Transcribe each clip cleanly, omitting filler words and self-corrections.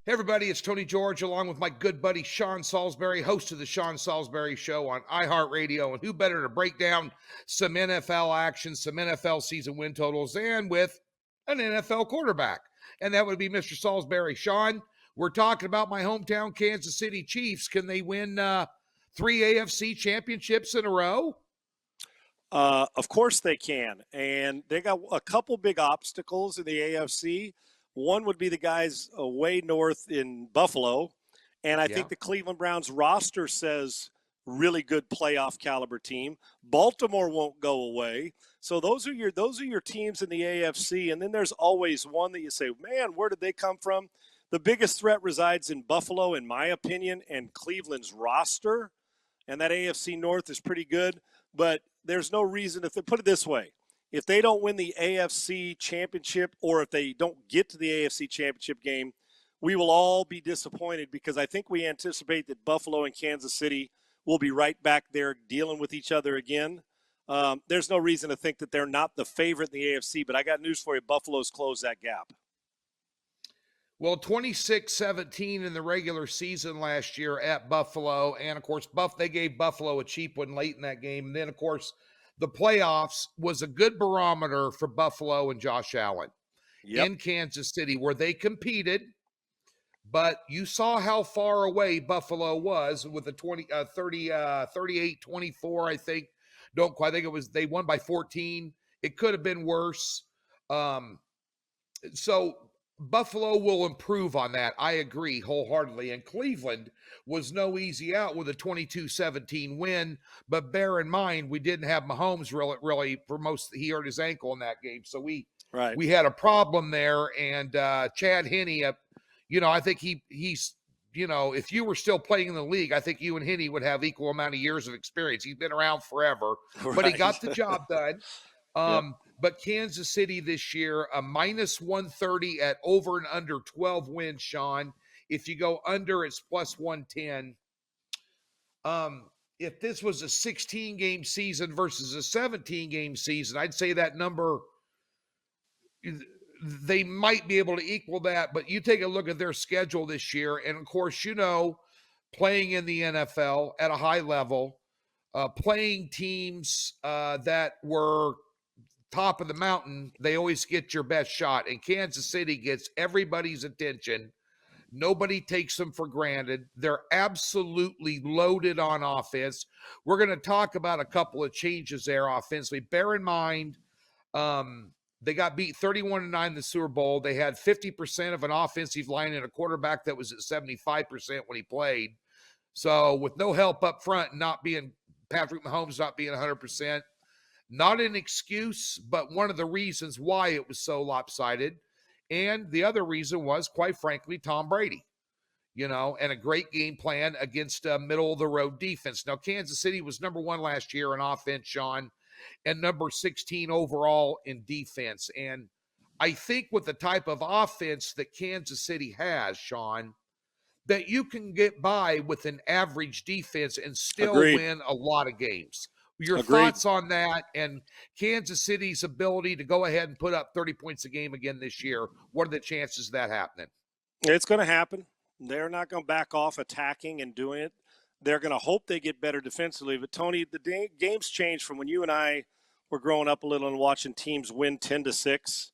Hey everybody, it's Tony George along with my good buddy Sean Salisbury, host of the Sean Salisbury Show on iHeartRadio. And who better to break down some NFL action, some NFL season win totals, and with an NFL quarterback. And that would be Mr. Salisbury. Sean, we're talking about my hometown Kansas City Chiefs. Can they win 3 AFC championships in a row? Of course they can. And they got a couple big obstacles in the AFC. One would be the guys way north in Buffalo. And I Yeah. think the Cleveland Browns roster says really good playoff caliber team. Baltimore won't go away. So those are your teams in the AFC. And then there's always one that you say, man, where did they come from? The biggest threat resides in Buffalo, in my opinion, and Cleveland's roster. And that AFC North is pretty good. But there's no reason, if they put it this way, if they don't win the AFC championship or if they don't get to the AFC championship game, we will all be disappointed because I think we anticipate that Buffalo and Kansas City will be right back there dealing with each other again. There's no reason to think that they're not the favorite in the AFC, but I got news for you. Buffalo's closed that gap. Well, 26-17 in the regular season last year at Buffalo. And, of course, they gave Buffalo a cheap one late in that game. And then, of course, the playoffs was a good barometer for Buffalo and Josh Allen in Kansas City, where they competed. But you saw how far away Buffalo was with a 38-24, I think. Don't quite. I think they won by 14. It could have been worse. So Buffalo will improve on that. I agree wholeheartedly. And Cleveland was no easy out with a 22-17 win. But bear in mind, we didn't have Mahomes really for most. He hurt his ankle in that game. So we had a problem there. And Chad Henne, I think he's, if you were still playing in the league, I think you and Henne would have equal amount of years of experience. He's been around forever, but he got the job done. But Kansas City this year, a -130 at over and under 12 wins, Sean. If you go under, it's +110. If this was a 16-game season versus a 17-game season, I'd say that number, they might be able to equal that. But you take a look at their schedule this year, and of course, playing in the NFL at a high level, playing teams that were top of the mountain, they always get your best shot. And Kansas City gets everybody's attention. Nobody takes them for granted. They're absolutely loaded on offense. We're going to talk about a couple of changes there offensively. Bear in mind, they got beat 31-9 in the Super Bowl. They had 50% of an offensive line and a quarterback that was at 75% when he played. So with no help up front, Patrick Mahomes not being 100%, not an excuse, but one of the reasons why it was so lopsided. And the other reason was, quite frankly, Tom Brady, and a great game plan against a middle-of-the-road defense. Now, Kansas City was number 1 last year in offense, Sean, and number 16 overall in defense. And I think with the type of offense that Kansas City has, Sean, that you can get by with an average defense and still win a lot of games. Your thoughts on that and Kansas City's ability to go ahead and put up 30 points a game again this year? What are the chances of that happening? It's going to happen. They're not going to back off attacking and doing it. They're going to hope they get better defensively. But, Tony, the game's changed from when you and I were growing up a little and watching teams win 10-6.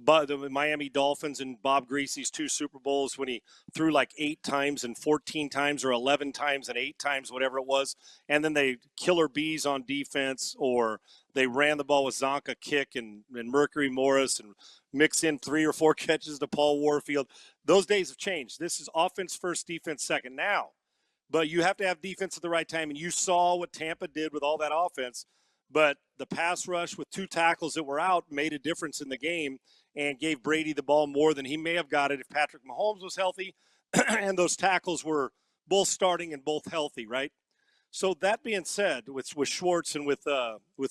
But the Miami Dolphins and Bob Greasy's 2 Super Bowls when he threw like 8 times and 14 times or 11 times and 8 times, whatever it was. And then they killer bees on defense, or they ran the ball with Zonka kick and Mercury Morris and mix in 3 or 4 catches to Paul Warfield. Those days have changed. This is offense first, defense second now. But you have to have defense at the right time. And you saw what Tampa did with all that offense. But the pass rush with 2 tackles that were out made a difference in the game and gave Brady the ball more than he may have got it if Patrick Mahomes was healthy and those tackles were both starting and both healthy, right? So that being said, with Schwartz and with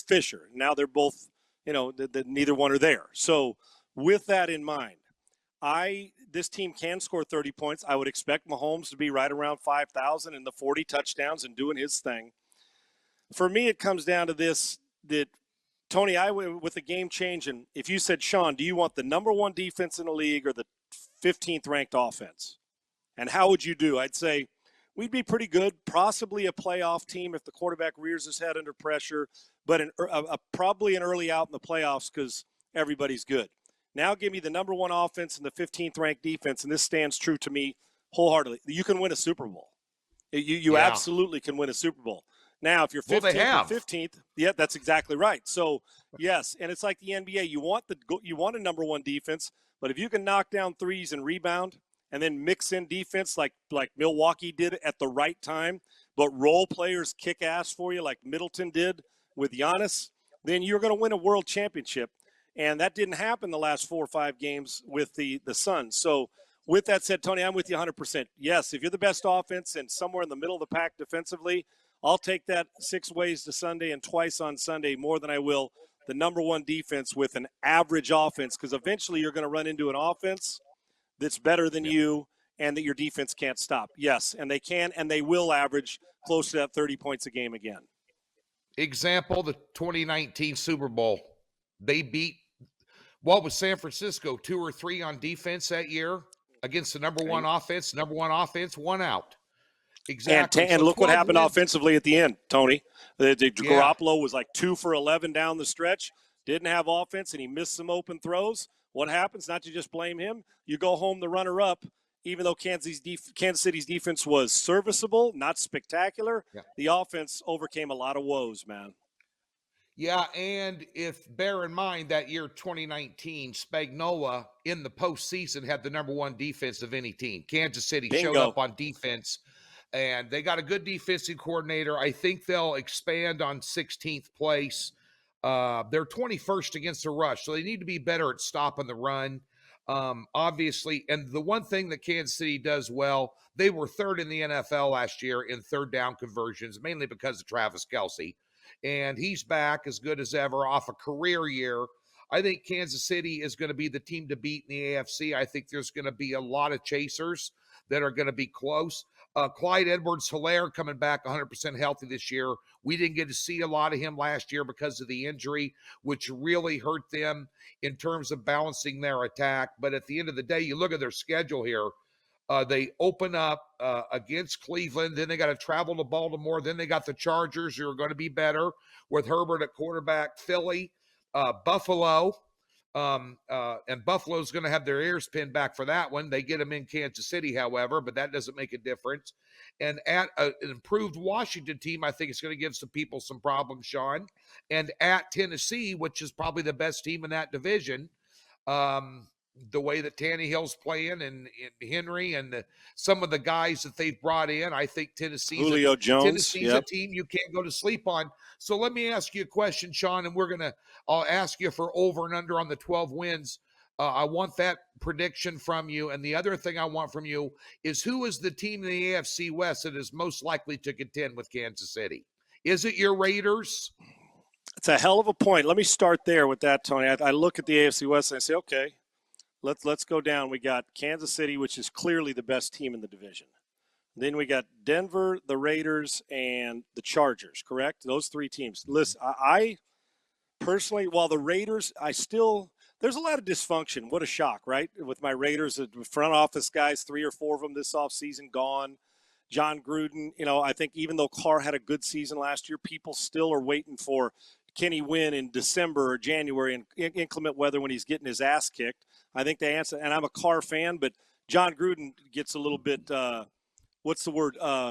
Fisher, now they're both, neither one are there. So with that in mind, this team can score 30 points. I would expect Mahomes to be right around 5,000 and the 40 touchdowns and doing his thing. For me, it comes down to this, that Tony, with the game changing, if you said, Sean, do you want the number 1 defense in the league or the 15th ranked offense? And how would you do? I'd say we'd be pretty good, possibly a playoff team if the quarterback rears his head under pressure, but probably an early out in the playoffs because everybody's good. Now give me the number one offense and the 15th ranked defense, and this stands true to me wholeheartedly. You can win a Super Bowl. You absolutely can win a Super Bowl. Now, if you're 15th or 15th, yeah, that's exactly right. So, yes, and it's like the NBA. You want a number one defense, but if you can knock down threes and rebound and then mix in defense like Milwaukee did at the right time, but role players kick ass for you like Middleton did with Giannis, then you're going to win a world championship. And that didn't happen the last 4 or 5 games with the Suns. So, with that said, Tony, I'm with you 100%. Yes, if you're the best offense and somewhere in the middle of the pack defensively, I'll take that 6 ways to Sunday and twice on Sunday more than I will the number one defense with an average offense, because eventually you're going to run into an offense that's better than you and that your defense can't stop. Yes, and they can and they will average close to that 30 points a game again. Example, the 2019 Super Bowl. They beat, what was San Francisco, 2 or 3 on defense that year against the number one offense, 1 out. Exactly. And look what happened offensively at the end, Tony. Garoppolo was like 2 for 11 down the stretch, didn't have offense, and he missed some open throws. What happens? Not to just blame him. You go home the runner-up, even though Kansas City's defense was serviceable, not spectacular, the offense overcame a lot of woes, man. Yeah, and bear in mind that year 2019, Spagnuolo in the postseason had the number one defense of any team. Kansas City showed up on defense, and they got a good defensive coordinator. I think they'll expand on 16th place. They're 21st against the rush, so they need to be better at stopping the run, obviously. And the one thing that Kansas City does well, they were 3rd in the NFL last year in third down conversions, mainly because of Travis Kelce. And he's back as good as ever off a career year. I think Kansas City is going to be the team to beat in the AFC. I think there's going to be a lot of chasers that are going to be close. Clyde Edwards-Helaire coming back 100% healthy this year. We didn't get to see a lot of him last year because of the injury, which really hurt them in terms of balancing their attack. But at the end of the day, you look at their schedule here. They open up against Cleveland. Then they got to travel to Baltimore. Then they got the Chargers, who are going to be better with Herbert at quarterback. Philly, Buffalo. And Buffalo's going to have their ears pinned back for that one. They get them in Kansas City, however, but that doesn't make a difference. And at an improved Washington team, I think it's going to give some people some problems, Sean. And at Tennessee, which is probably the best team in that division, the way that Tannehill's playing and Henry and some of the guys that they've brought in, I think Tennessee's a team you can't go to sleep on. So let me ask you a question, Sean, and I'll ask you for over and under on the 12 wins. I want that prediction from you. And the other thing I want from you is, who is the team in the AFC West that is most likely to contend with Kansas City? Is it your Raiders? It's a hell of a point. Let me start there with that, Tony. I look at the AFC West and I say, okay, let's go down. We got Kansas City, which is clearly the best team in the division. Then we got Denver, the Raiders, and the Chargers, correct? Those 3 teams. Listen, I personally, while the Raiders, there's a lot of dysfunction. What a shock, right? With my Raiders, the front office guys, 3 or 4 of them this offseason gone. John Gruden, I think even though Carr had a good season last year, people still are waiting for can he win in December or January in inclement weather when he's getting his ass kicked. I think they answer, and I'm a Carr fan, but John Gruden gets a little bit,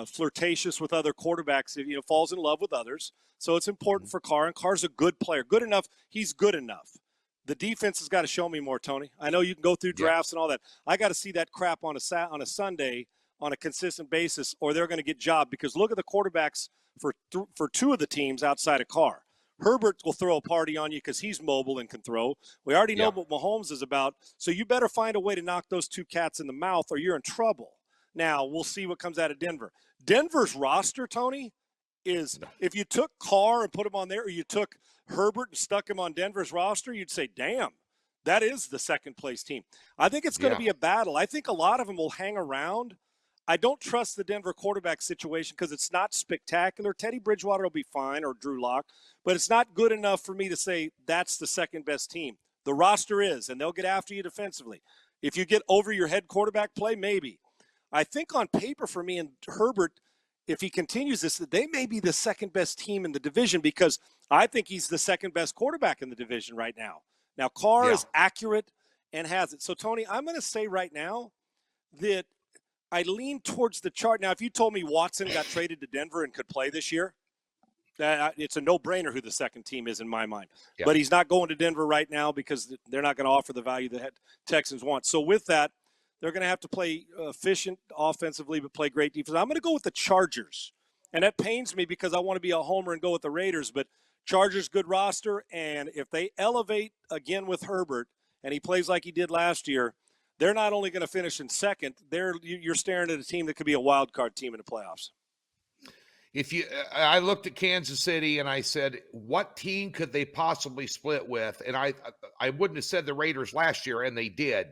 flirtatious with other quarterbacks, falls in love with others. So it's important for Carr, and Carr's a good player. Good enough. He's good enough. The defense has got to show me more, Tony. I know you can go through drafts and all that. I got to see that crap on a Sunday on a consistent basis, or they're going to get jobbed, because look at the quarterbacks for 2 of the teams outside of Carr. Herbert will throw a party on you because he's mobile and can throw. We already know what Mahomes is about, so you better find a way to knock those 2 cats in the mouth or you're in trouble. Now, we'll see what comes out of Denver. Denver's roster, Tony, is if you took Carr and put him on there, or you took Herbert and stuck him on Denver's roster, you'd say, damn, that is the second-place team. I think it's going to be a battle. I think a lot of them will hang around. I don't trust the Denver quarterback situation because it's not spectacular. Teddy Bridgewater will be fine, or Drew Lock, but it's not good enough for me to say that's the second-best team. The roster is, and they'll get after you defensively. If you get over your head quarterback play, maybe. I think on paper for me and Herbert, if he continues this, they may be the second best team in the division because I think he's the second best quarterback in the division right now. Now, Carr Yeah. is accurate and has it. So, Tony, I'm going to say right now that I lean towards the chart. Now, if you told me Watson got traded to Denver and could play this year, it's a no-brainer who the second team is in my mind. Yeah. But he's not going to Denver right now because they're not going to offer the value that Texans want. So with that, they're going to have to play efficient offensively but play great defense. I'm going to go with the Chargers. And that pains me because I want to be a homer and go with the Raiders. But Chargers, good roster. And if they elevate again with Herbert and he plays like he did last year, they're not only going to finish in second, you're staring at a team that could be a wild card team in the playoffs. I looked at Kansas City and I said, what team could they possibly split with? And I wouldn't have said the Raiders last year, and they did.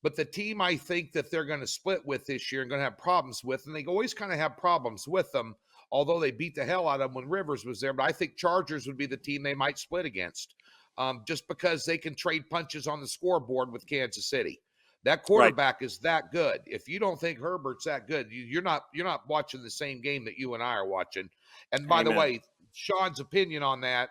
But the team I think that they're going to split with this year and going to have problems with, and they always kind of have problems with them, although they beat the hell out of them when Rivers was there. But I think Chargers would be the team they might split against, just because they can trade punches on the scoreboard with Kansas City. That quarterback is that good. If you don't think Herbert's that good, you're not watching the same game that you and I are watching. And by the way, Sean's opinion on that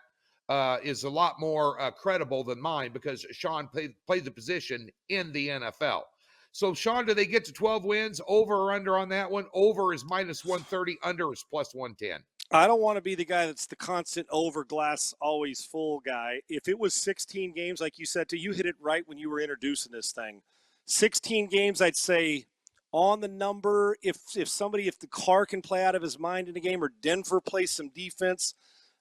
is a lot more credible than mine because Sean played the position in the NFL. So, Sean, do they get to 12 wins? Over or under on that one? Over is minus 130. Under is plus 110. I don't want to be the guy that's the constant over glass always full guy. If it was 16 games, like you said, you hit it right when you were introducing this thing. 16 games, I'd say on the number. If the Carr can play out of his mind in a game or Denver plays some defense,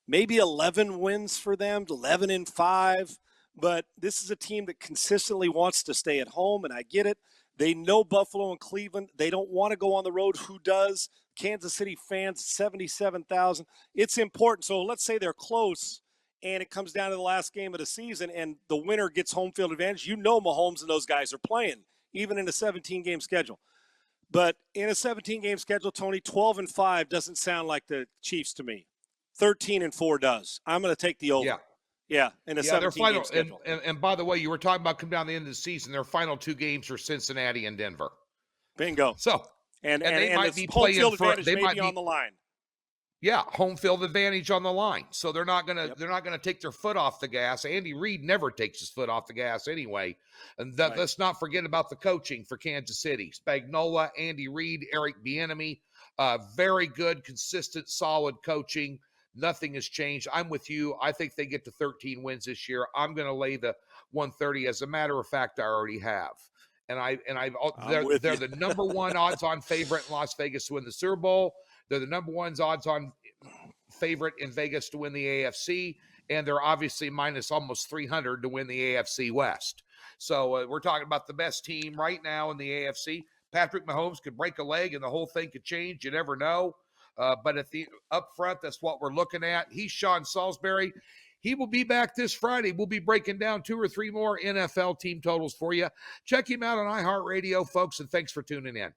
maybe 11 wins for them, 11-5. But this is a team that consistently wants to stay at home, and I get it. They know Buffalo and Cleveland. They don't want to go on the road. Who does? Kansas City fans, 77,000. It's important. So let's say they're close, and it comes down to the last game of the season, and the winner gets home field advantage. You know Mahomes and those guys are playing, even in a 17-game schedule. But in a 17-game schedule, Tony, 12-5 doesn't sound like the Chiefs to me. 13-4 does. I'm going to take the over. Yeah, in a 17-game schedule. And by the way, you were talking about coming down the end of the season. Their final two games are Cincinnati and Denver. Bingo. So and they might be playing they might be on the line. Yeah, home field advantage on the line. So they're not gonna take their foot off the gas. Andy Reid never takes his foot off the gas anyway. And let's not forget about the coaching for Kansas City. Spagnuolo, Andy Reid, Eric Bieniemy, very good, consistent, solid coaching. Nothing has changed. I'm with you. I think they get to 13 wins this year. I'm going to lay the 130. As a matter of fact, I already have. They're the number one odds-on favorite in Las Vegas to win the Super Bowl. They're the number one odds-on favorite in Vegas to win the AFC, and they're obviously minus almost 300 to win the AFC West. So we're talking about the best team right now in the AFC. Patrick Mahomes could break a leg, and the whole thing could change. You never know. But up front, that's what we're looking at. He's Sean Salisbury. He will be back this Friday. We'll be breaking down 2 or 3 more NFL team totals for you. Check him out on iHeartRadio, folks, and thanks for tuning in.